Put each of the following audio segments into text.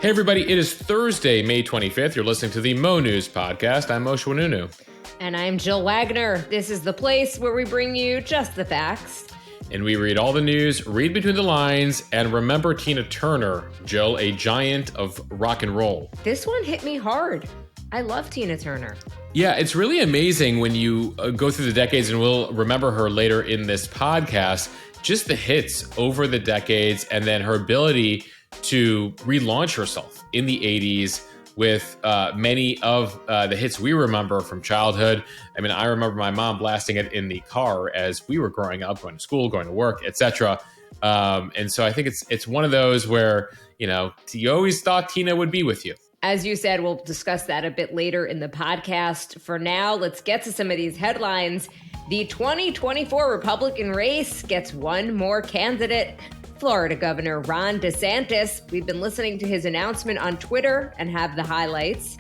Hey everybody, it is Thursday, May 25th. You're listening to the Mo News Podcast. I'm Moshe Wanunu. And I'm Jill Wagner. This is the place where we bring you just the facts. And we read all the news, read between the lines, and remember Tina Turner, Jill, a giant of rock and roll. This one hit me hard. I love Tina Turner. Yeah, it's really amazing when you go through the decades, and we'll remember her later in this podcast, just the hits over the decades and then her ability to relaunch herself in the 80s with many of the hits we remember from childhood. I mean, I remember my mom blasting it in the car as we were growing up, going to school, going to work, etc. And so I think it's one of those where, you always thought Tina would be with you. As you said, we'll discuss that a bit later in the podcast. For now, let's get to some of these headlines. The 2024 Republican race gets one more candidate. Florida Governor Ron DeSantis. We've been listening to his announcement on Twitter and have the highlights.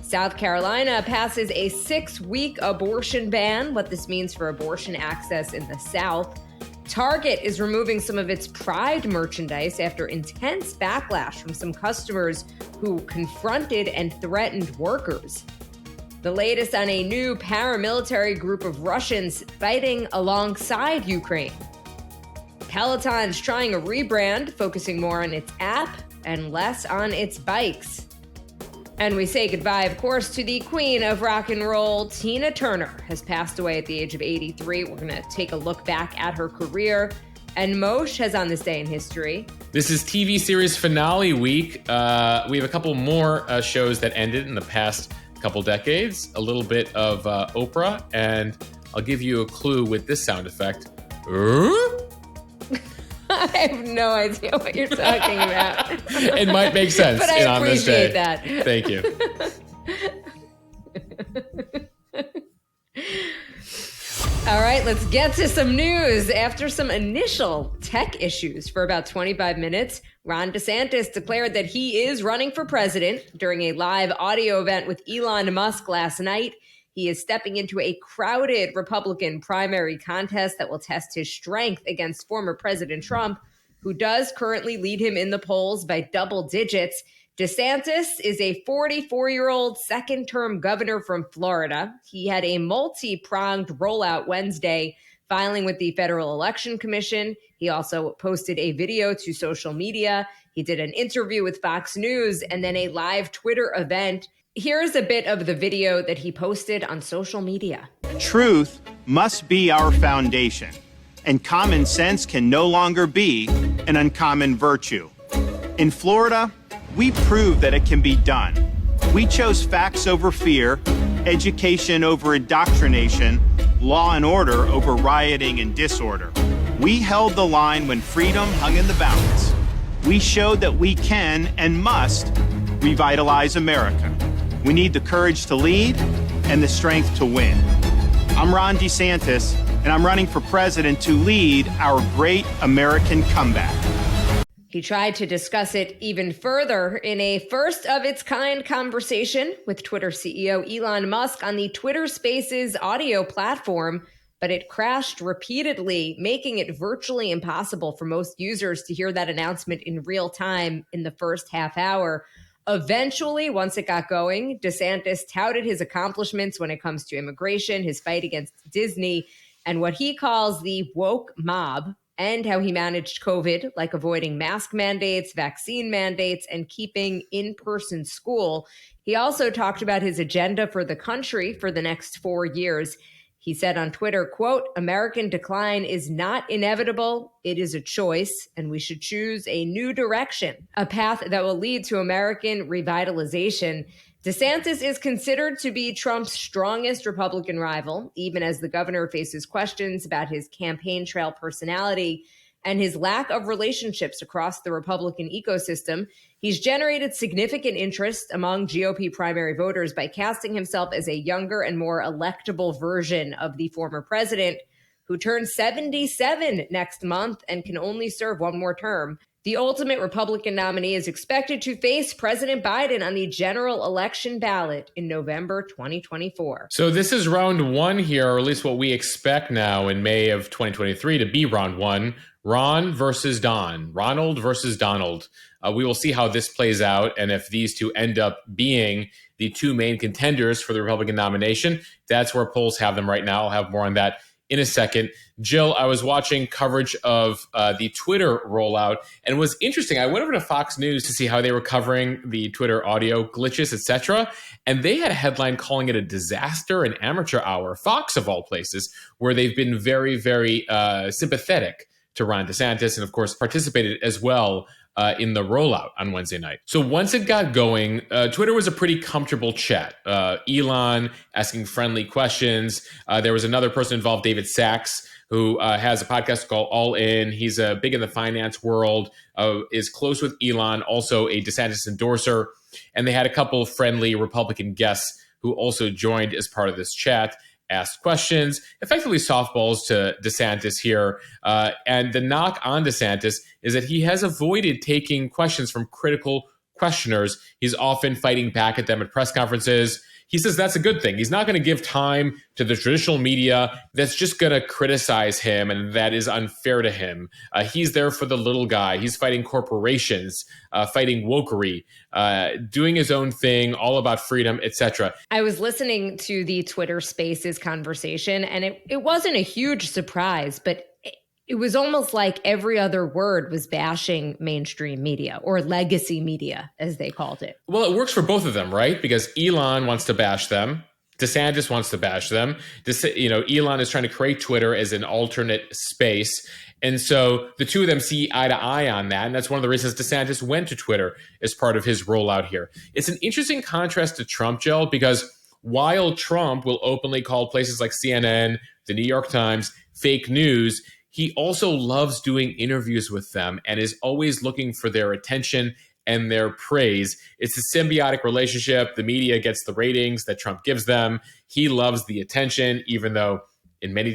South Carolina passes a 6-week abortion ban, what this means for abortion access in the South. Target is removing some of its Pride merchandise after intense backlash from some customers who confronted and threatened workers. The latest on a new paramilitary group of Russians fighting alongside Ukraine. Peloton's trying a rebrand, focusing more on its app and less on its bikes. And we say goodbye, of course, to the queen of rock and roll. Tina Turner has passed away at the age of 83. We're going to take a look back at her career. And Moshe has on this day in history. This is TV series finale week. We have a couple more shows that ended in the past couple decades. A little bit of Oprah. And I'll give you a clue with this sound effect. I have no idea what you're talking about. It might make sense. But I appreciate that. Thank you. All right, let's get to some news. After some initial tech issues for about 25 minutes, Ron DeSantis declared that he is running for president during a live audio event with Elon Musk last night. He is stepping into a crowded Republican primary contest that will test his strength against former President Trump, who does currently lead him in the polls by double digits. DeSantis is a 44-year-old second-term governor from Florida. He had a multi-pronged rollout Wednesday, filing with the Federal Election Commission. He also posted a video to social media. He did an interview with Fox News and then a live Twitter event. Here's a bit of the video that he posted on social media. Truth must be our foundation, and common sense can no longer be an uncommon virtue. In Florida, we proved that it can be done. We chose facts over fear, education over indoctrination, law and order over rioting and disorder. We held the line when freedom hung in the balance. We showed that we can and must revitalize America. We need the courage to lead and the strength to win. I'm Ron DeSantis, and I'm running for president to lead our great American comeback. He tried to discuss it even further in a first-of-its-kind conversation with Twitter CEO Elon Musk on the Twitter Spaces audio platform, but it crashed repeatedly, making it virtually impossible for most users to hear that announcement in real time in the first half hour. Eventually, once it got going, DeSantis touted his accomplishments when it comes to immigration, his fight against Disney, and what he calls the woke mob, and how he managed COVID, like avoiding mask mandates, vaccine mandates, and keeping in-person school. He also talked about his agenda for the country for the next 4 years. He said on Twitter, quote, "American decline is not inevitable. It is a choice, and we should choose a new direction, a path that will lead to American revitalization." DeSantis is considered to be Trump's strongest Republican rival, even as the governor faces questions about his campaign trail personality and his lack of relationships across the Republican ecosystem. He's generated significant interest among GOP primary voters by casting himself as a younger and more electable version of the former president, who turns 77 next month and can only serve one more term. The ultimate Republican nominee is expected to face President Biden on the general election ballot in November 2024. So this is round one here, or at least what we expect now in May of 2023 to be round one. Ron versus Don, Ronald versus Donald. We will see how this plays out and if these two end up being the two main contenders for the Republican nomination. That's where polls have them right now. I'll have more on that in a second. Jill, I was watching coverage of the Twitter rollout, and it was interesting. I went over to Fox News to see how they were covering the Twitter audio glitches, etc., and they had a headline calling it a disaster, an amateur hour. Fox, of all places, where they've been very, very sympathetic to Ron DeSantis and, of course, participated as well in the rollout on Wednesday night. So once it got going, Twitter was a pretty comfortable chat. Elon asking friendly questions. There was another person involved, David Sachs, who has a podcast called All In. He's big in the finance world, is close with Elon, also a DeSantis endorser. And they had a couple of friendly Republican guests who also joined as part of this chat, asked questions, effectively softballs to DeSantis here. And the knock on DeSantis is that he has avoided taking questions from critical questioners. He's often fighting back at them at press conferences. He says that's a good thing. He's not going to give time to the traditional media that's just going to criticize him and that is unfair to him. He's there for the little guy. He's fighting corporations, fighting wokery, doing his own thing, all about freedom, etc. I was listening to the Twitter Spaces conversation, and it wasn't a huge surprise, but it was almost like every other word was bashing mainstream media, or legacy media, as they called it. Well, it works for both of them, right? Because Elon wants to bash them. DeSantis wants to bash them. Elon is trying to create Twitter as an alternate space. And so the two of them see eye to eye on that. And that's one of the reasons DeSantis went to Twitter as part of his rollout here. It's an interesting contrast to Trump, Jill, because while Trump will openly call places like CNN, the New York Times, fake news, he also loves doing interviews with them and is always looking for their attention and their praise. It's a symbiotic relationship. The media gets the ratings that Trump gives them. He loves the attention, even though in many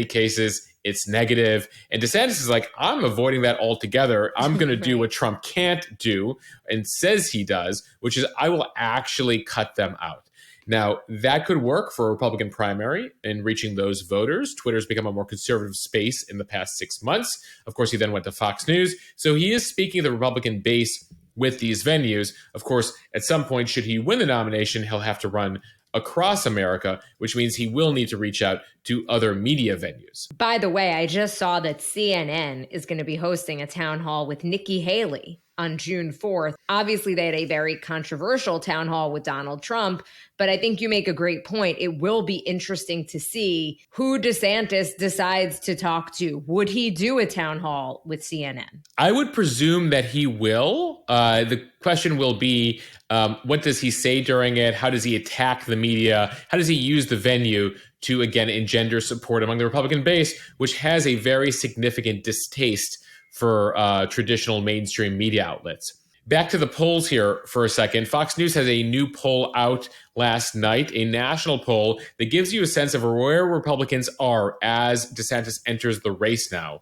cases, it's negative. And DeSantis is like, I'm avoiding that altogether. I'm going to do what Trump can't do and says he does, which is I will actually cut them out. Now, that could work for a Republican primary in reaching those voters. Twitter's become a more conservative space in the past 6 months. Of course, he then went to Fox News. So he is speaking to the Republican base with these venues. Of course, at some point, should he win the nomination, he'll have to run across America, which means he will need to reach out to other media venues. By the way, I just saw that CNN is going to be hosting a town hall with Nikki Haley on June 4th. Obviously, they had a very controversial town hall with Donald Trump, but I think you make a great point. It will be interesting to see who DeSantis decides to talk to. Would he do a town hall with CNN? I would presume that he will. The question will be, what does he say during it? How does he attack the media? How does he use the venue to, again, engender support among the Republican base, which has a very significant distaste for traditional mainstream media outlets. Back to the polls here for a second. Fox News has a new poll out last night, a national poll that gives you a sense of where Republicans are as DeSantis enters the race now.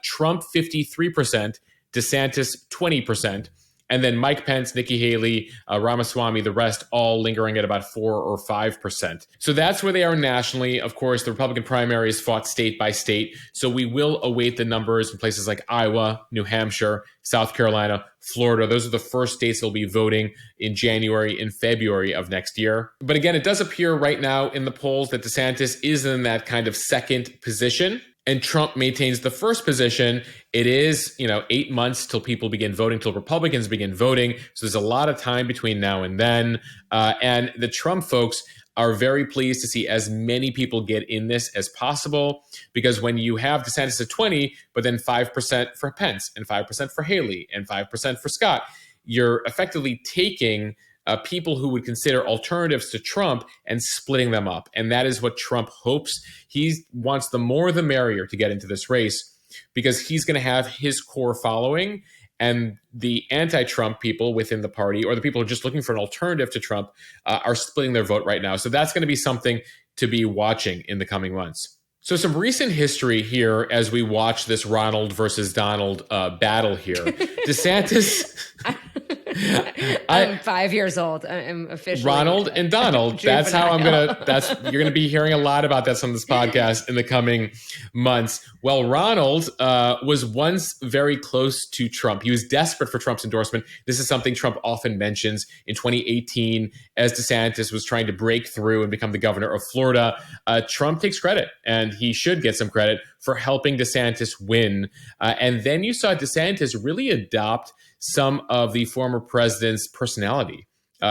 Trump 53%, DeSantis 20%. And then Mike Pence, Nikki Haley, Ramaswamy, the rest all lingering at about 4 or 5%. So that's where they are nationally. Of course, the Republican primary is fought state by state. So we will await the numbers in places like Iowa, New Hampshire, South Carolina, Florida. Those are the first states that will be voting in January and February of next year. But again, it does appear right now in the polls that DeSantis is in that kind of second position. And Trump maintains the first position. It is, 8 months till people begin voting, till Republicans begin voting. So there's a lot of time between now and then. And the Trump folks are very pleased to see as many people get in this as possible, because when you have DeSantis at 20, but then 5% for Pence and 5% for Haley and 5% for Scott, you're effectively taking people who would consider alternatives to Trump and splitting them up. And that is what Trump hopes. He wants the more the merrier to get into this race, because he's going to have his core following, and the anti-Trump people within the party, or the people who are just looking for an alternative to Trump, are splitting their vote right now. So that's going to be something to be watching in the coming months. So some recent history here as we watch this Ronald versus Donald battle here. DeSantis I'm 5 years old. I'm officially Ronald and Donald. That's how you're gonna be hearing a lot about that on this podcast in the coming months. Well, Ronald was once very close to Trump. He was desperate for Trump's endorsement. This is something Trump often mentions. In 2018, as DeSantis was trying to break through and become the governor of Florida, Trump takes credit, and he should get some credit for helping DeSantis win. And then you saw DeSantis really adopt some of the former president's personality,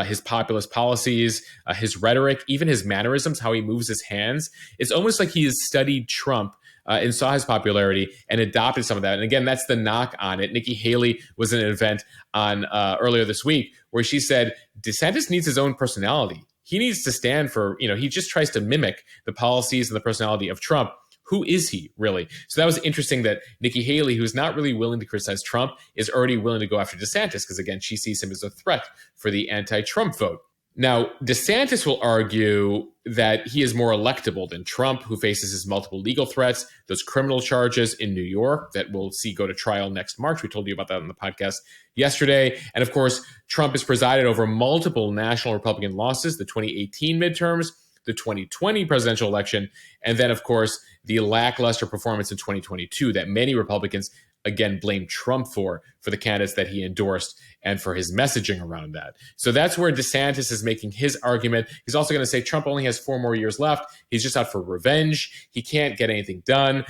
his populist policies, his rhetoric, even his mannerisms, how he moves his hands. It's almost like he has studied Trump and saw his popularity and adopted some of that. And again, that's the knock on it. Nikki Haley was in an event on earlier this week where she said DeSantis needs his own personality. He needs to stand for, he just tries to mimic the policies and the personality of Trump. Who is he, really? So that was interesting that Nikki Haley, who's not really willing to criticize Trump, is already willing to go after DeSantis because, again, she sees him as a threat for the anti-Trump vote. Now, DeSantis will argue that he is more electable than Trump, who faces his multiple legal threats, those criminal charges in New York that we'll see go to trial next March. We told you about that on the podcast yesterday. And of course, Trump has presided over multiple national Republican losses, the 2018 midterms, the 2020 presidential election, and then, of course, the lackluster performance in 2022 that many Republicans, again, blame Trump for the candidates that he endorsed and for his messaging around that. So that's where DeSantis is making his argument. He's also going to say Trump only has 4 more years left. He's just out for revenge. He can't get anything done.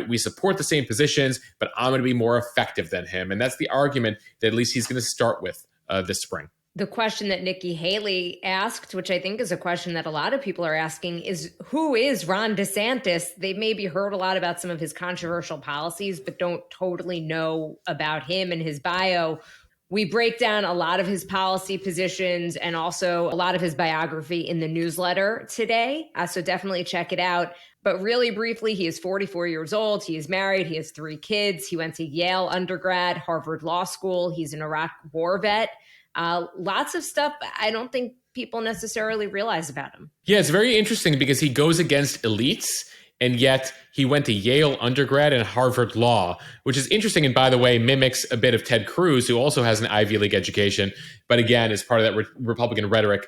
We support the same positions, but I'm going to be more effective than him. And that's the argument that at least he's going to start with this spring. The question that Nikki Haley asked, which I think is a question that a lot of people are asking, is who is Ron DeSantis? They've maybe heard a lot about some of his controversial policies, but don't totally know about him and his bio. We break down a lot of his policy positions and also a lot of his biography in the newsletter today. So definitely check it out. But really briefly, he is 44 years old. He is married. He has 3 kids. He went to Yale undergrad, Harvard Law School. He's an Iraq war vet. Lots of stuff I don't think people necessarily realize about him. Yeah, it's very interesting because he goes against elites, and yet he went to Yale undergrad and Harvard Law, which is interesting. And by the way, mimics a bit of Ted Cruz, who also has an Ivy League education, but again, is part of that Republican rhetoric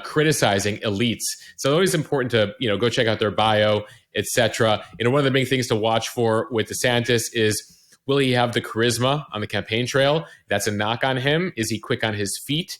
criticizing elites. So it's always important to, go check out their bio, etc. One of the big things to watch for with DeSantis is, will he have the charisma on the campaign trail? That's a knock on him. Is he quick on his feet?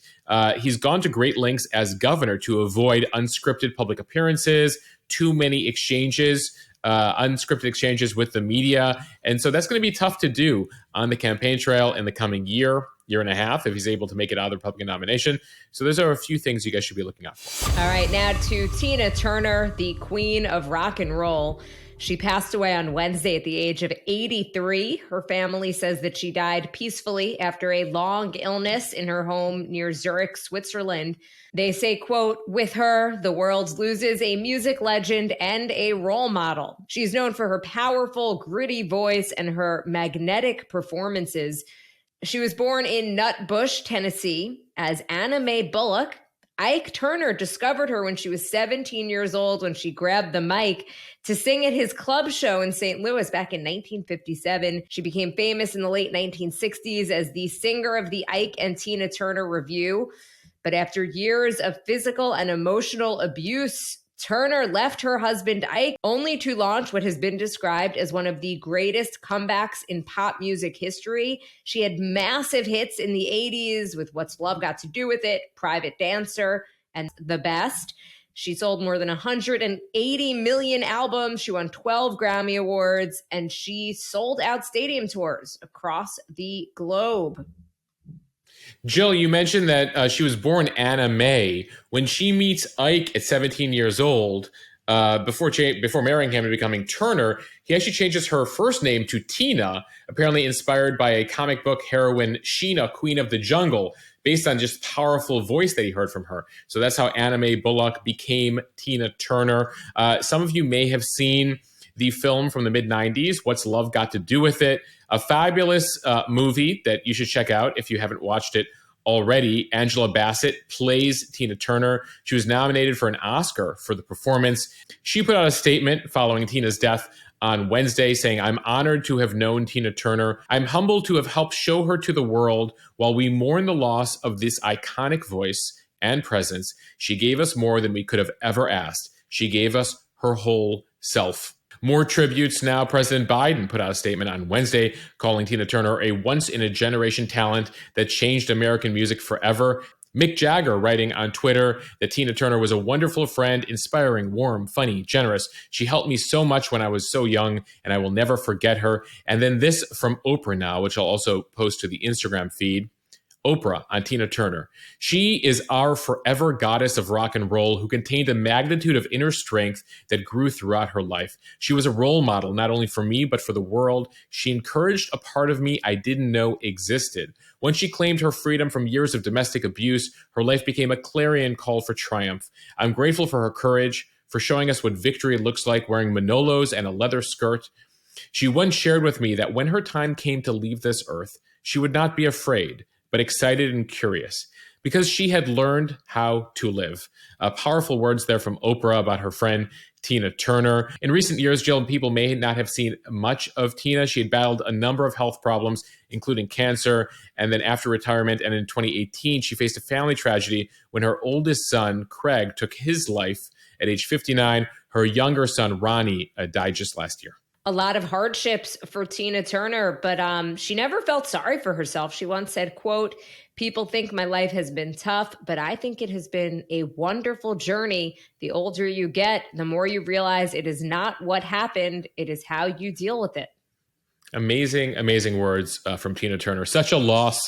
He's gone to great lengths as governor to avoid unscripted public appearances, too many exchanges, unscripted exchanges with the media. And so that's going to be tough to do on the campaign trail in the coming year and a half if he's able to make it out of the Republican nomination. So those are a few things you guys should be looking out for. All right, now to Tina Turner, the queen of rock and roll. She passed away on Wednesday at the age of 83. Her family says that she died peacefully after a long illness in her home near Zurich, Switzerland. They say, quote, with her, the world loses a music legend and a role model. She's known for her powerful, gritty voice and her magnetic performances. She was born in Nutbush, Tennessee, as Anna Mae Bullock. Ike Turner discovered her when she was 17 years old when she grabbed the mic to sing at his club show in St. Louis back in 1957. She became famous in the late 1960s as the singer of the Ike and Tina Turner Revue. But after years of physical and emotional abuse, Turner left her husband Ike only to launch what has been described as one of the greatest comebacks in pop music history. She had massive hits in the 80s with What's Love Got to Do With It, Private Dancer, and The Best. She sold more than 180 million albums. She won 12 Grammy Awards, and she sold out stadium tours across the globe. Jill, you mentioned that she was born Anna Mae. When she meets Ike at 17 years old, before marrying him and becoming Turner, he actually changes her first name to Tina, apparently inspired by a comic book heroine, Sheena, Queen of the Jungle, based on just powerful voice that he heard from her. So that's how Anna Mae Bullock became Tina Turner. Some of you may have seen the film from the mid-90s, What's Love Got to Do With It? A fabulous movie that you should check out if you haven't watched it already. Angela Bassett plays Tina Turner. She was nominated for an Oscar for the performance. She put out a statement following Tina's death on Wednesday saying, "I'm honored to have known Tina Turner. I'm humbled to have helped show her to the world while we mourn the loss of this iconic voice and presence. She gave us more than we could have ever asked. She gave us her whole self." More tributes now. President Biden put out a statement on Wednesday calling Tina Turner a once-in-a-generation talent that changed American music forever. Mick Jagger writing on Twitter that Tina Turner was a wonderful friend, inspiring, warm, funny, generous. She helped me so much when I was so young, and I will never forget her. And then this from Oprah now, which I'll also post to the Instagram feed. Oprah on Tina Turner. "She is our forever goddess of rock and roll who contained a magnitude of inner strength that grew throughout her life. She was a role model, not only for me, but for the world. She encouraged a part of me I didn't know existed. When she claimed her freedom from years of domestic abuse, her life became a clarion call for triumph. I'm grateful for her courage, for showing us what victory looks like wearing Manolos and a leather skirt. She once shared with me that when her time came to leave this earth, she would not be afraid, but excited and curious, because she had learned how to live." Powerful words there from Oprah about her friend Tina Turner. In recent years, Jill, people may not have seen much of Tina. She had battled a number of health problems, including cancer. And then after retirement and in 2018, she faced a family tragedy when her oldest son, Craig, took his life at age 59. Her younger son, Ronnie, died just last year. A lot of hardships for Tina Turner, but she never felt sorry for herself. She once said, quote, "People think my life has been tough, but I think it has been a wonderful journey. The older you get, the more you realize it is not what happened, it is how you deal with it." Amazing, amazing words from Tina Turner. Such a loss,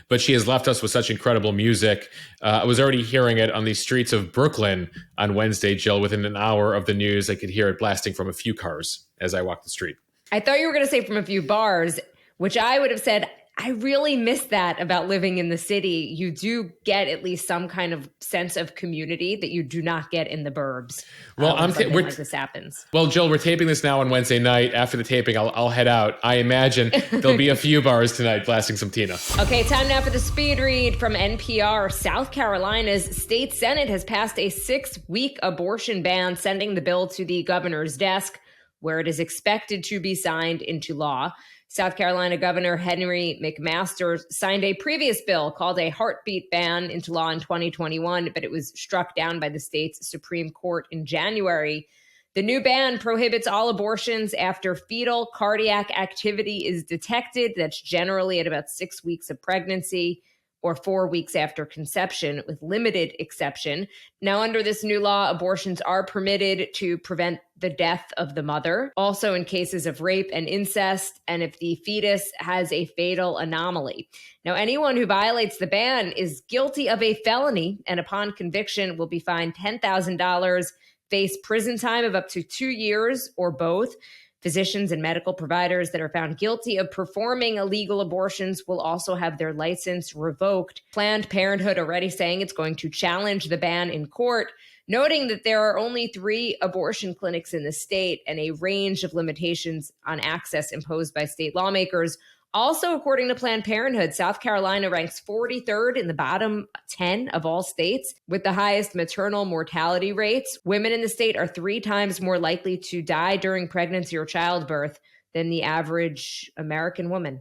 but she has left us with such incredible music. I was already hearing it on the streets of Brooklyn on Wednesday, Jill. Within an hour of the news, I could hear it blasting from a few cars as I walked the street. I thought you were going to say from a few bars, which I would have said, I really miss that about living in the city. You do get at least some kind of sense of community that you do not get in the burbs. Well, when like this happens. Well, Jill, we're taping this now on Wednesday night. After the taping, I'll head out. I imagine there'll be a few bars tonight blasting some Tina. Okay, time now for the speed read from NPR. South Carolina's state Senate has passed a 6-week abortion ban, sending the bill to the governor's desk, where it is expected to be signed into law. South Carolina Governor Henry McMaster signed a previous bill called a heartbeat ban into law in 2021, but it was struck down by the state's Supreme Court in January. The new ban prohibits all abortions after fetal cardiac activity is detected. That's generally at about 6 weeks of pregnancy or 4 weeks after conception, with limited exception. Now, under this new law, abortions are permitted to prevent the death of the mother, also in cases of rape and incest, and if the fetus has a fatal anomaly. Now, anyone who violates the ban is guilty of a felony, and upon conviction will be fined $10,000, face prison time of up to 2 years, or both. Physicians and medical providers that are found guilty of performing illegal abortions will also have their license revoked. Planned Parenthood already saying it's going to challenge the ban in court, noting that there are only 3 abortion clinics in the state and a range of limitations on access imposed by state lawmakers. Also, according to Planned Parenthood, South Carolina ranks 43rd in the bottom 10 of all states with the highest maternal mortality rates. Women in the state are 3 times more likely to die during pregnancy or childbirth than the average American woman.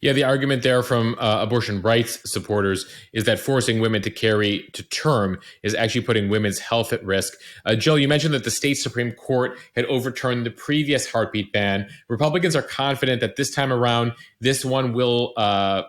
Yeah, the argument there from abortion rights supporters is that forcing women to carry to term is actually putting women's health at risk. Jill, you mentioned that the state Supreme Court had overturned the previous heartbeat ban. Republicans are confident that this time around, this one will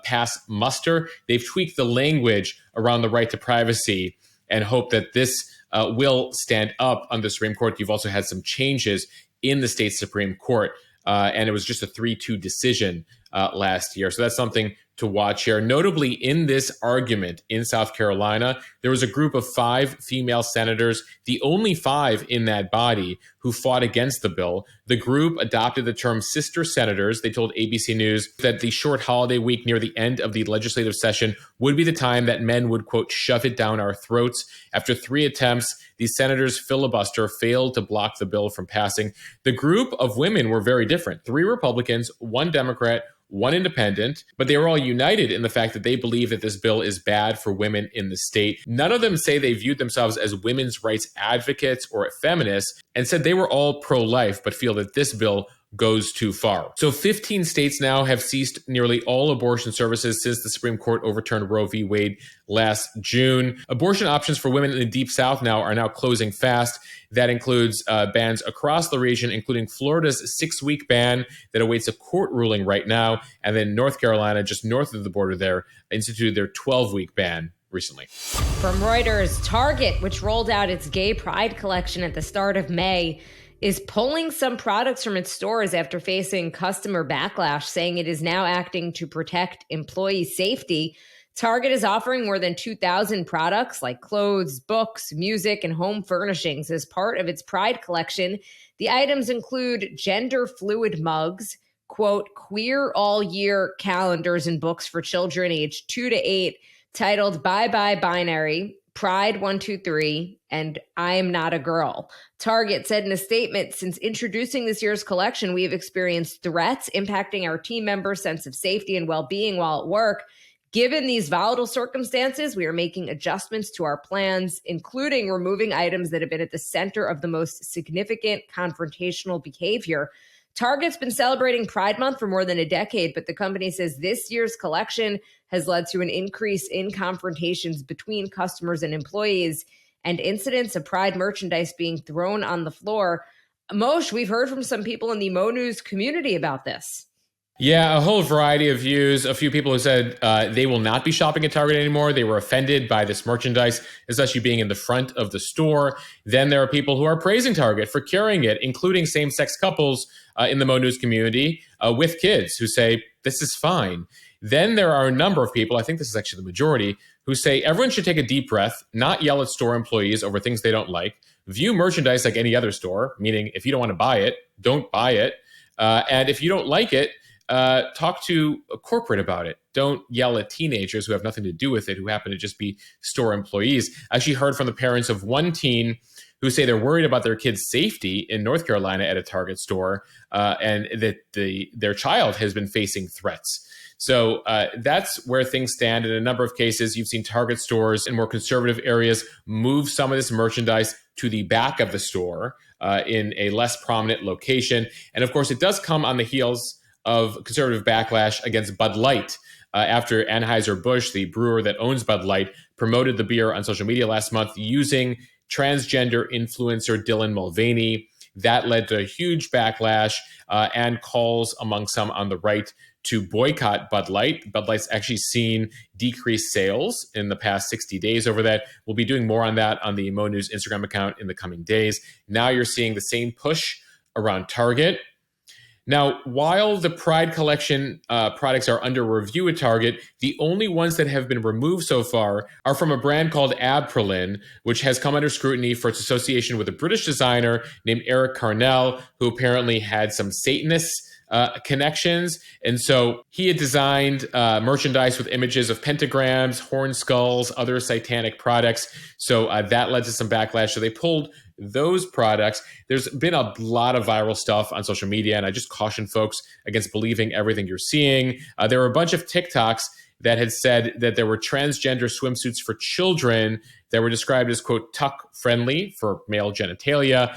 pass muster. They've tweaked the language around the right to privacy and hope that this will stand up on the Supreme Court. You've also had some changes in the state Supreme Court, and it was just a 3-2 decision last year. So that's something to watch here. Notably, in this argument in South Carolina, there was a group of 5 female senators, the only 5 in that body, who fought against the bill. The group adopted the term sister senators. They told ABC News that the short holiday week near the end of the legislative session would be the time that men would, quote, shove it down our throats. After 3 attempts, the senators' filibuster failed to block the bill from passing. The group of women were very different. 3 Republicans, 1 Democrat, one independent, but they were all united in the fact that they believe that this bill is bad for women in the state. None of them say they viewed themselves as women's rights advocates or feminists, and said they were all pro-life, but feel that this bill goes too far. So 15 states now have ceased nearly all abortion services since the Supreme Court overturned Roe v. Wade last June. Abortion options for women in the Deep South are now closing fast. That includes bans across the region, including Florida's 6-week ban that awaits a court ruling right now. And then North Carolina, just north of the border there, instituted their 12-week ban recently. From Reuters, Target, which rolled out its gay pride collection at the start of May, is pulling some products from its stores after facing customer backlash, saying it is now acting to protect employee safety. Target is offering more than 2,000 products like clothes, books, music, and home furnishings as part of its Pride collection. The items include gender fluid mugs, quote, queer all year calendars and books for children aged 2 to 8 titled Bye Bye Binary, Pride 123, and I Am Not a Girl. Target said in a statement, since introducing this year's collection, we have experienced threats impacting our team members' sense of safety and well-being while at work. Given these volatile circumstances, we are making adjustments to our plans, including removing items that have been at the center of the most significant confrontational behavior. Target's been celebrating Pride Month for more than a decade, but the company says this year's collection has led to an increase in confrontations between customers and employees and incidents of Pride merchandise being thrown on the floor. Moshe, we've heard from some people in the Mo News community about this. Yeah, a whole variety of views. A few people who said they will not be shopping at Target anymore. They were offended by this merchandise, especially being in the front of the store. Then there are people who are praising Target for carrying it, including same-sex couples in the Mo News community with kids who say, this is fine. Then there are a number of people, I think this is actually the majority, who say everyone should take a deep breath, not yell at store employees over things they don't like, view merchandise like any other store, meaning if you don't want to buy it, don't buy it. And if you don't like it, talk to a corporate about it. Don't yell at teenagers who have nothing to do with it, who happen to just be store employees. I actually heard from the parents of one teen who say they're worried about their kid's safety in North Carolina at a Target store, and that their child has been facing threats. So that's where things stand. In a number of cases, you've seen Target stores in more conservative areas move some of this merchandise to the back of the store in a less prominent location. And of course, it does come on the heels of conservative backlash against Bud Light after Anheuser-Busch, the brewer that owns Bud Light, promoted the beer on social media last month using transgender influencer Dylan Mulvaney. That led to a huge backlash and calls among some on the right to boycott Bud Light. Bud Light's actually seen decreased sales in the past 60 days over that. We'll be doing more on that on the Mo News Instagram account in the coming days. Now you're seeing the same push around Target. Now, while the Pride collection products are under review at Target, the only ones that have been removed so far are from a brand called Abpralin, which has come under scrutiny for its association with a British designer named Eric Carnell, who apparently had some Satanist connections. And so he had designed merchandise with images of pentagrams, horn skulls, other satanic products. So that led to some backlash. So they pulled those products. There's been a lot of viral stuff on social media, and I just caution folks against believing everything you're seeing. There were a bunch of TikToks that had said that there were transgender swimsuits for children that were described as, quote, tuck-friendly for male genitalia.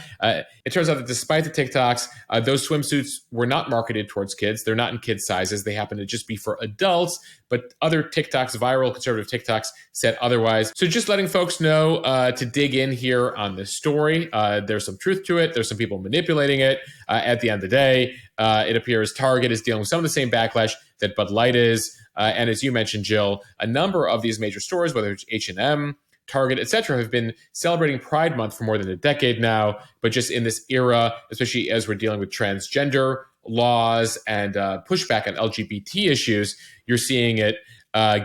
It turns out that despite the TikToks, those swimsuits were not marketed towards kids. They're not in kids' sizes. They happen to just be for adults, but other TikToks, viral conservative TikToks, said otherwise. So just letting folks know to dig in here on this story. There's some truth to it. There's some people manipulating it. At the end of the day, it appears Target is dealing with some of the same backlash that Bud Light is. And as you mentioned, Jill, a number of these major stores, whether it's H&M, Target, et cetera, have been celebrating Pride Month for more than a decade now. But just in this era, especially as we're dealing with transgender laws and pushback on LGBT issues, you're seeing it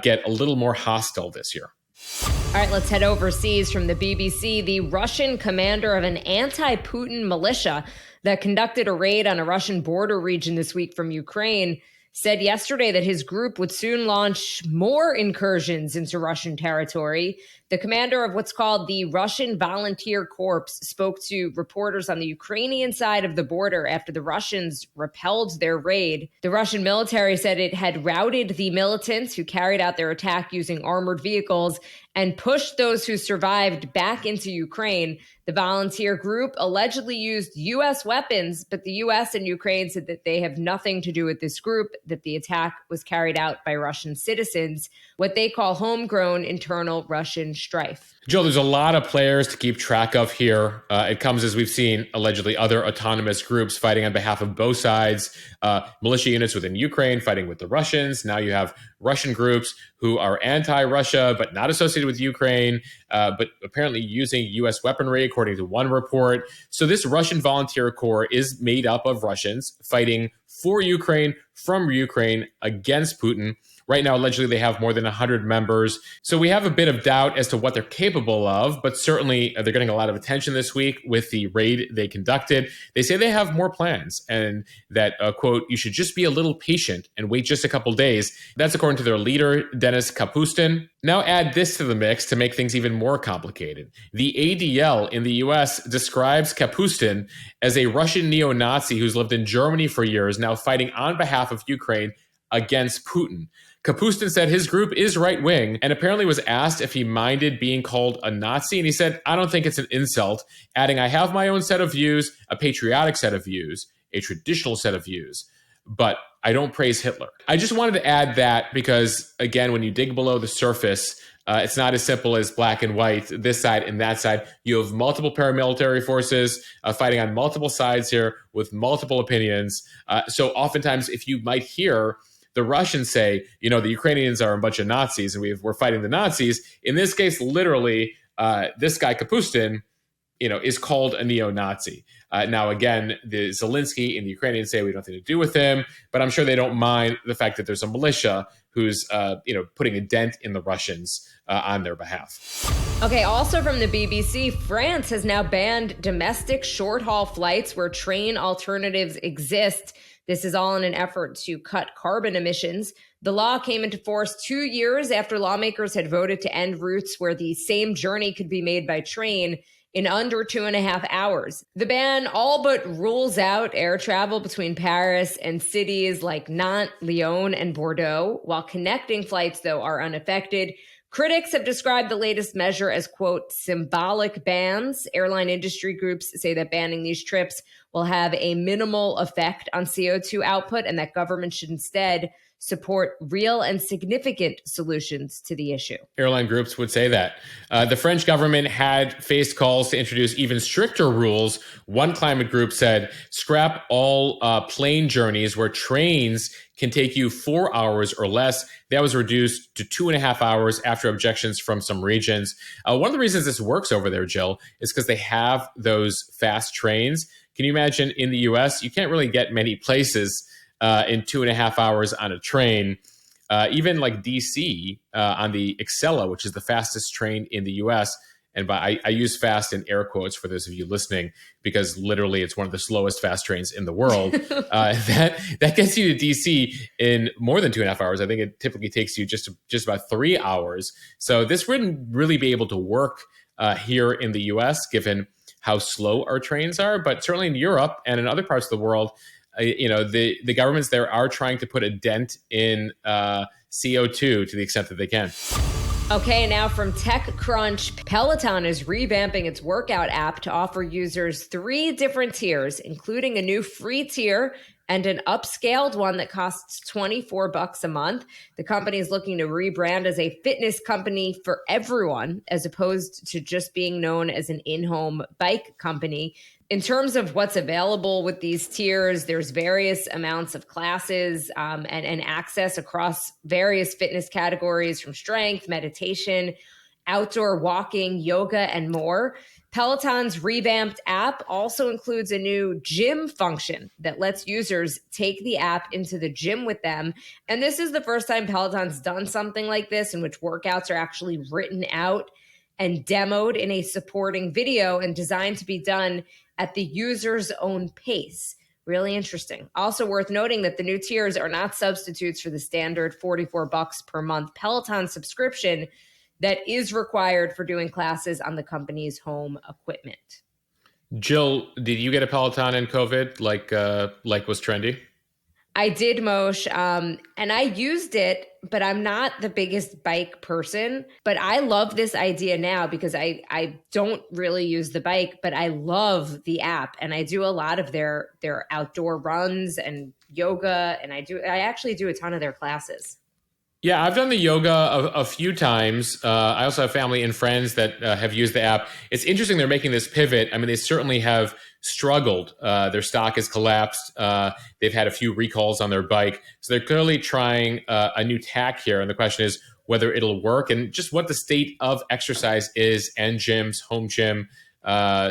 get a little more hostile this year. All right, let's head overseas from the BBC. The Russian commander of an anti-Putin militia that conducted a raid on a Russian border region this week from Ukraine said yesterday that his group would soon launch more incursions into Russian territory. The commander of what's called the Russian Volunteer Corps spoke to reporters on the Ukrainian side of the border after the Russians repelled their raid. The Russian military said it had routed the militants who carried out their attack using armored vehicles and pushed those who survived back into Ukraine. The volunteer group allegedly used U.S. weapons, but the U.S. and Ukraine said that they have nothing to do with this group, that the attack was carried out by Russian citizens, what they call homegrown internal Russian strife. Jill, there's a lot of players to keep track of here. It comes as we've seen allegedly other autonomous groups fighting on behalf of both sides, militia units within Ukraine fighting with the Russians. Now you have Russian groups who are anti-Russia but not associated with Ukraine, but apparently using U.S. weaponry, according to one report. So this Russian Volunteer Corps is made up of Russians fighting for Ukraine, from Ukraine, against Putin. Right now, allegedly, they have more than 100 members. So we have a bit of doubt as to what they're capable of, but certainly they're getting a lot of attention this week with the raid they conducted. They say they have more plans and that, quote, you should just be a little patient and wait just a couple days. That's according to their leader, Denis Kapustin. Now add this to the mix to make things even more complicated. The ADL in the U.S. describes Kapustin as a Russian neo-Nazi who's lived in Germany for years, now fighting on behalf of Ukraine against Putin. Kapustin said his group is right-wing and apparently was asked if he minded being called a Nazi. And he said, I don't think it's an insult, adding, I have my own set of views, a patriotic set of views, a traditional set of views, but I don't praise Hitler. I just wanted to add that because, again, when you dig below the surface, it's not as simple as black and white, this side and that side. You have multiple paramilitary forces fighting on multiple sides here with multiple opinions. So oftentimes, if you might hear the Russians say, you know, the Ukrainians are a bunch of Nazis and we're fighting the Nazis. In this case, literally, this guy Kapustin, you know, is called a neo-Nazi. Now, again, the Zelensky and the Ukrainians say we don't have anything to do with him, but I'm sure they don't mind the fact that there's a militia who's, putting a dent in the Russians on their behalf. Okay, also from the BBC, France has now banned domestic short-haul flights where train alternatives exist. This is all in an effort to cut carbon emissions. The law came into force 2 years after lawmakers had voted to end routes where the same journey could be made by train in under 2.5 hours. The ban all but rules out air travel between Paris and cities like Nantes, Lyon, and Bordeaux, while connecting flights, though, are unaffected. Critics have described the latest measure as, quote, symbolic bans. Airline industry groups say that banning these trips will have a minimal effect on CO2 output and that government should instead support real and significant solutions to the issue. Airline groups would say that. The French government had faced calls to introduce even stricter rules. One climate group said, scrap all plane journeys where trains can take you 4 hours or less. That was reduced to 2.5 hours after objections from some regions. One of the reasons this works over there, Jill, is because they have those fast trains. Can you imagine in the U.S., you can't really get many places in 2.5 hours on a train. Even like DC on the Excella, which is the fastest train in the U.S., and I use fast in air quotes for those of you listening, because literally it's one of the slowest fast trains in the world. That gets you to DC in more than 2.5 hours. I think it typically takes you just about 3 hours. So this wouldn't really be able to work here in the U.S., given how slow our trains are. But certainly in Europe and in other parts of the world, the governments there are trying to put a dent in CO2 to the extent that they can. Okay, now from TechCrunch, Peloton is revamping its workout app to offer users 3 different tiers, including a new free tier and an upscaled one that costs $24 a month. The company is looking to rebrand as a fitness company for everyone, as opposed to just being known as an in-home bike company. In terms of what's available with these tiers, there's various amounts of classes and access across various fitness categories, from strength, meditation, outdoor walking, yoga, and more. Peloton's revamped app also includes a new gym function that lets users take the app into the gym with them. And this is the first time Peloton's done something like this, in which workouts are actually written out and demoed in a supporting video and designed to be done at the user's own pace. Really interesting. Also worth noting that the new tiers are not substitutes for the standard $44 per month Peloton subscription. that is required for doing classes on the company's home equipment. Jill, did you get a Peloton in COVID like was trendy? I did, Moshe, and I used it, but I'm not the biggest bike person. But I love this idea now because I don't really use the bike, but I love the app, and I do a lot of their outdoor runs and yoga, and I actually do a ton of their classes. Yeah, I've done the yoga a few times. I also have family and friends that have used the app. It's interesting they're making this pivot. I mean, they certainly have struggled. Their stock has collapsed. They've had a few recalls on their bike. So they're clearly trying a new tack here. And the question is whether it'll work and just what the state of exercise is and gyms, home gym,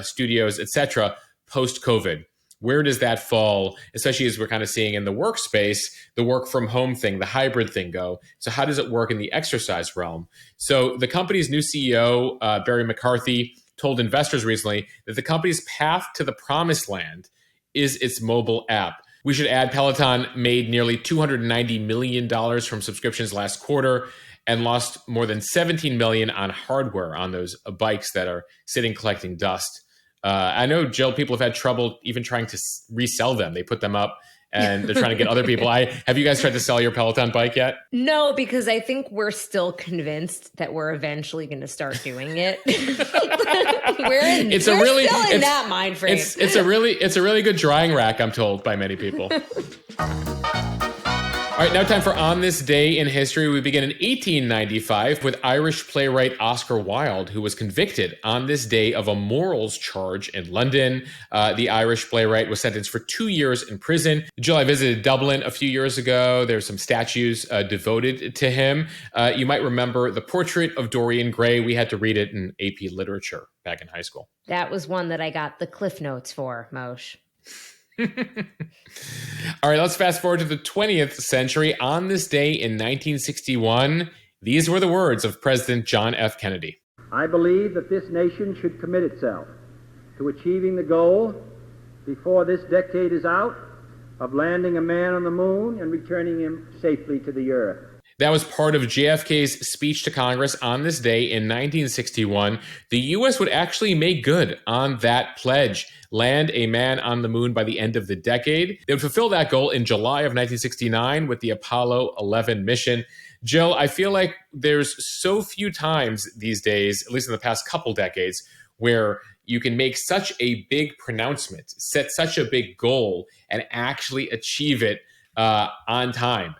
studios, etc. post-COVID. Where does that fall, especially as we're kind of seeing in the workspace, the work from home thing, the hybrid thing go? So how does it work in the exercise realm? So the company's new CEO, Barry McCarthy, told investors recently that the company's path to the promised land is its mobile app. We should add Peloton made nearly $290 million from subscriptions last quarter and lost more than $17 million on hardware on those bikes that are sitting collecting dust. I know, Jill, people have had trouble even trying to resell them. They put them up and they're trying to get other people. Have you guys tried to sell your Peloton bike yet? No, because I think we're still convinced that we're eventually going to start doing it. we're still in that mind frame. It's a really good drying rack, I'm told by many people. All right, now time for On This Day in History. We begin in 1895 with Irish playwright Oscar Wilde, who was convicted on this day of a morals charge in London. The Irish playwright was sentenced for 2 years in prison. Jill, I visited Dublin a few years ago. There's some statues devoted to him. You might remember the portrait of Dorian Gray. We had to read it in AP Literature back in high school. That was one that I got the Cliff Notes for, Moshe. All right, let's fast forward to the 20th century. On this day in 1961, these were the words of President John F. Kennedy. I believe that this nation should commit itself to achieving the goal before this decade is out of landing a man on the moon and returning him safely to the earth. That was part of JFK's speech to Congress on this day in 1961. The U.S. would actually make good on that pledge, land a man on the moon by the end of the decade. They would fulfill that goal in July of 1969 with the Apollo 11 mission. Jill, I feel like there's so few times these days, at least in the past couple decades, where you can make such a big pronouncement, set such a big goal, and actually achieve it on time,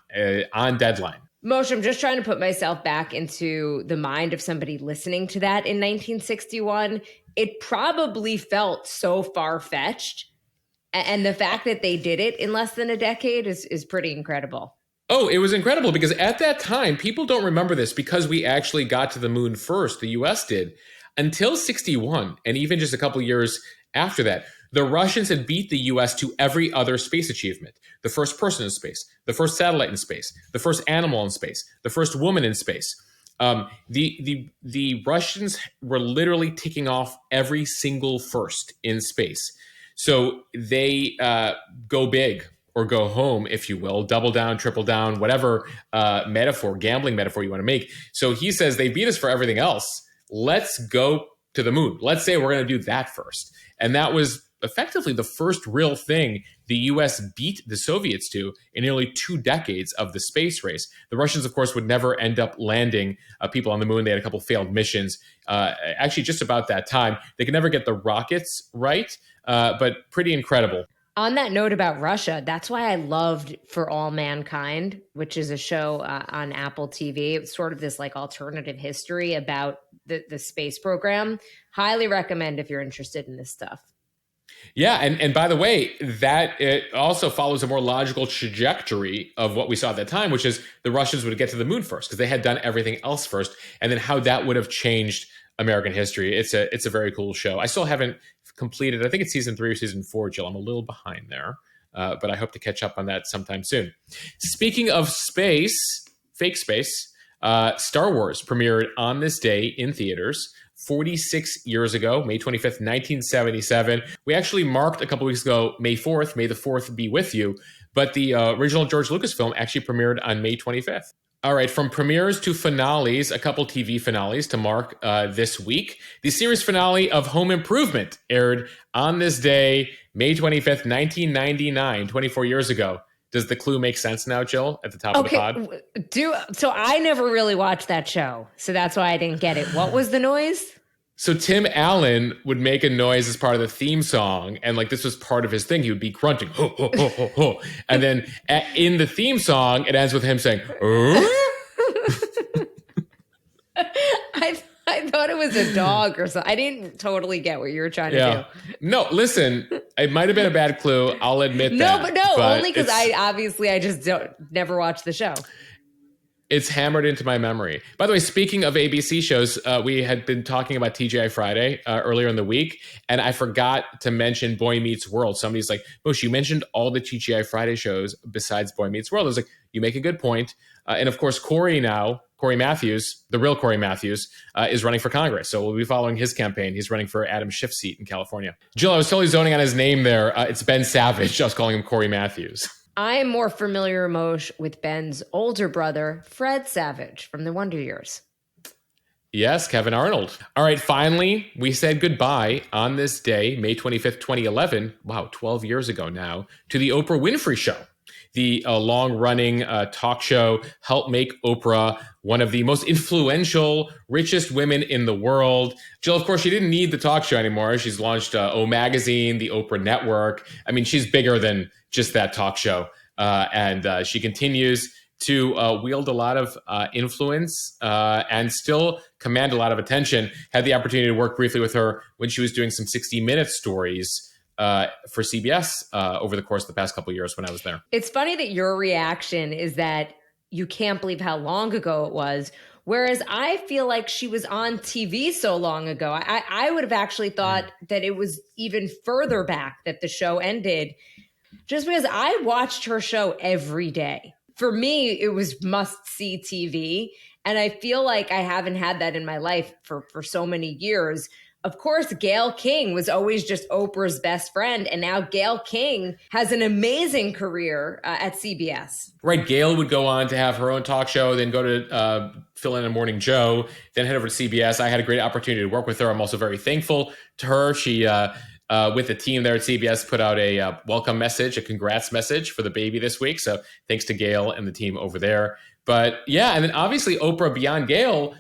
on deadline. Moshe, I'm just trying to put myself back into the mind of somebody listening to that in 1961. It probably felt so far-fetched. And the fact that they did it in less than a decade is pretty incredible. Oh, it was incredible because at that time, people don't remember this because we actually got to the moon first. The U.S. did. Until 61, and even just a couple years after that, the Russians had beat the U.S. to every other space achievement. The first person in space, the first satellite in space, the first animal in space, the first woman in space. The Russians were literally ticking off every single first in space. So they go big or go home, if you will, double down, triple down, whatever gambling metaphor you want to make. So he says they beat us for everything else. Let's go to the moon. Let's say we're going to do that first. And that was effectively the first real thing the U.S. beat the Soviets to in nearly 2 decades of the space race. The Russians, of course, would never end up landing people on the moon. They had a couple failed missions. Actually, just about that time. They could never get the rockets right, but pretty incredible. On that note about Russia, that's why I loved For All Mankind, which is a show on Apple TV. It was sort of this like alternative history about the space program. Highly recommend if you're interested in this stuff. Yeah, and by the way, that it also follows a more logical trajectory of what we saw at that time, which is the Russians would get to the moon first because they had done everything else first, and then how that would have changed American history. It's a very cool show. I still haven't completed. I think it's season 3 or season 4, Jill. I'm a little behind there, but I hope to catch up on that sometime soon. Speaking of space, fake space, Star Wars premiered on this day in theaters 46 years ago, May 25th, 1977. We actually marked a couple weeks ago, May 4th, May the 4th be with you. But the original George Lucas film actually premiered on May 25th. All right, from premieres to finales, a couple TV finales to mark this week. The series finale of Home Improvement aired on this day, May 25th, 1999, 24 years ago. Does the clue make sense now, Jill, at the top of the pod? So I never really watched that show, so that's why I didn't get it. What was the noise? So Tim Allen would make a noise as part of the theme song, and like this was part of his thing. He would be grunting, ho, ho, ho, ho, ho. And then in the theme song, it ends with him saying, I thought it was a dog or something. I didn't totally get what you were trying to do. No, listen, it might have been a bad clue. I'll admit that. But only because I just never watched the show. It's hammered into my memory. By the way, speaking of ABC shows, we had been talking about TGI Friday earlier in the week, and I forgot to mention Boy Meets World. Somebody's like, Bush, you mentioned all the TGI Friday shows besides Boy Meets World. I was like, you make a good point. And of course, Corey Matthews, the real Corey Matthews, is running for Congress. So we'll be following his campaign. He's running for Adam Schiff's seat in California. Jill, I was totally zoning on his name there. It's Ben Savage. I was calling him Corey Matthews. I am more familiar, Moshe, with Ben's older brother, Fred Savage, from the Wonder Years. Yes, Kevin Arnold. All right, finally, we said goodbye on this day, May 25th, 2011. Wow, 12 years ago now, to the Oprah Winfrey Show. The long-running talk show helped make Oprah one of the most influential, richest women in the world. Jill, of course, she didn't need the talk show anymore. She's launched O Magazine, the Oprah Network. I mean, she's bigger than just that talk show. And she continues to wield a lot of influence and still command a lot of attention. Had the opportunity to work briefly with her when she was doing some 60 Minutes stories for CBS over the course of the past couple of years when I was there. It's funny that your reaction is that you can't believe how long ago it was, whereas I feel like she was on TV so long ago. I would have actually thought that it was even further back that the show ended, just because I watched her show every day. For me, it was must-see TV, and I feel like I haven't had that in my life for so many years. Of course, Gayle King was always just Oprah's best friend, and now Gayle King has an amazing career at CBS. Right, Gayle would go on to have her own talk show, then go to fill in a Morning Joe, then head over to CBS. I had a great opportunity to work with her. I'm also very thankful to her. She, with the team there at CBS, put out a welcome message, a congrats message for the baby this week. So thanks to Gayle and the team over there. But yeah, and then obviously Oprah, beyond Gayle,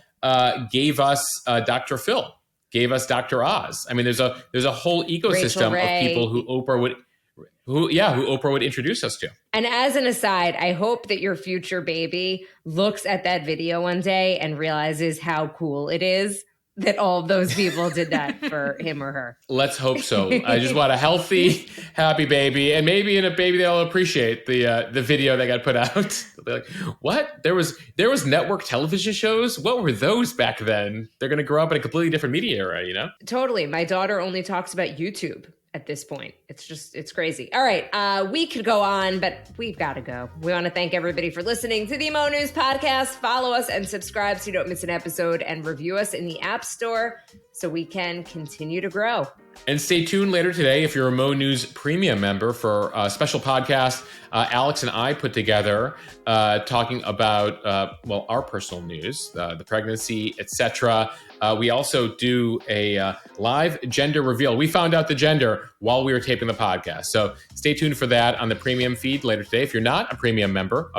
gave us Dr. Phil. Gave us Dr. Oz. I mean, there's a whole ecosystem of people who Oprah would introduce us to. And as an aside, I hope that your future baby looks at that video one day and realizes how cool it is that all of those people did that for him or her. Let's hope so. I just want a healthy, happy baby, and maybe in a baby they'll appreciate the video that got put out. They'll be like, "What? There was network television shows? What were those back then?" They're going to grow up in a completely different media era, you know? Totally. My daughter only talks about YouTube at this point. It's crazy. All right. We could go on, but we've got to go. We want to thank everybody for listening to the Mo News podcast. Follow us and subscribe so you don't miss an episode, and review us in the App Store so we can continue to grow. And stay tuned later today if you're a Mo News Premium member for a special podcast Alex and I put together talking about, our personal news, the pregnancy, etc. We also do a live gender reveal. We found out the gender while we were taping the podcast. So stay tuned for that on the premium feed later today. If you're not a premium member,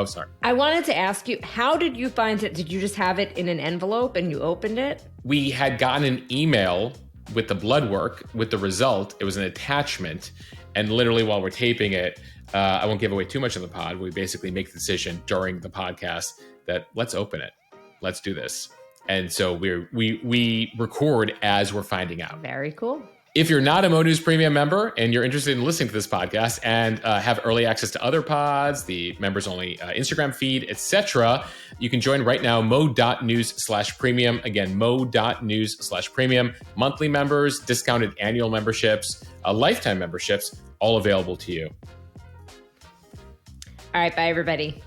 I wanted to ask you, how did you find it? Did you just have it in an envelope and you opened it? We had gotten an email with the blood work, with the result. It was an attachment. And literally while we're taping it, I won't give away too much of the pod. We basically make the decision during the podcast that let's open it. Let's do this. And so we record as we're finding out. Very cool. If you're not a Mo News Premium member and you're interested in listening to this podcast and have early access to other pods, the members-only Instagram feed, etc., you can join right now, mo.news/premium. Again, mo.news/premium. Monthly members, discounted annual memberships, lifetime memberships, all available to you. All right, bye, everybody.